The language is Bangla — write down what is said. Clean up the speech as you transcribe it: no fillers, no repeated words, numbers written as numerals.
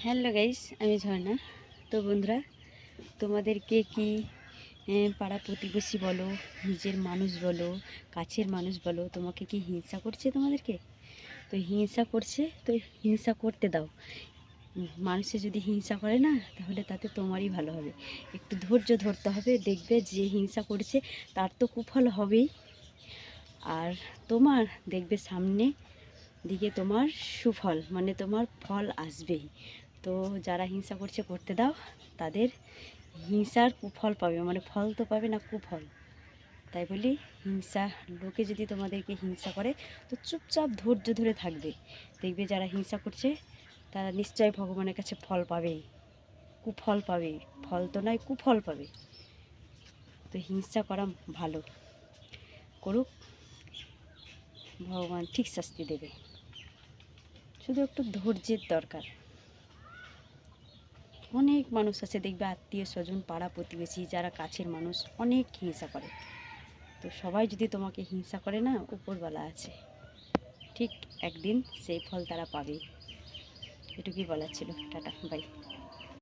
হ্যালো গাইস, আমি ঝর্ণা। তো বন্ধুরা, তোমাদেরকে কি পাড়া প্রতিবেশী বলো, নিজের মানুষ বলো, কাছের মানুষ বলো, তোমাকে কি হিংসা করছে তোমাদেরকে? তো হিংসা করছে, তো হিংসা করতে দাও। মানুষে যদি হিংসা করে না, তাহলে তাতে তোমারই ভালো হবে। একটু ধৈর্য ধরতে হবে, দেখবে যে হিংসা করছে তার তো কুফল হবেই, আর তোমার দেখবে সামনে দিকে তোমার সুফল, মানে তোমার ফল আসবেই। তো যারা হিংসা করছে করতে দাও, তাদের হিংসার কুফল পাবে, মানে ফল তো পাবে না, কুফল। তাই বলি, হিংসা লোকে যদি তোমাদেরকে হিংসা করে তো চুপচাপ ধৈর্য ধরে থাকবে, দেখবে যারা হিংসা করছে তারা নিশ্চয় ভগবানের কাছে ফল পাবেই, কুফল পাবে। ফল তো নয়, কুফল পাবে। তো হিংসা করা ভালো করুক, ভগবান ঠিক শাস্তি দেবে, শুধু একটু ধৈর্যের দরকার। অনেক মানুষ আছে দেখবে, আত্মীয় স্বজন, পাড়া প্রতিবেশী, যারা কাছের মানুষ, অনেক হিংসা করে। তো সবাই যদি তোমাকে হিংসা করে না, উপরওয়ালা আছে, ঠিক একদিন সেই ফল তারা পাবেই। এটুকুই বলার ছিল। Tata, by.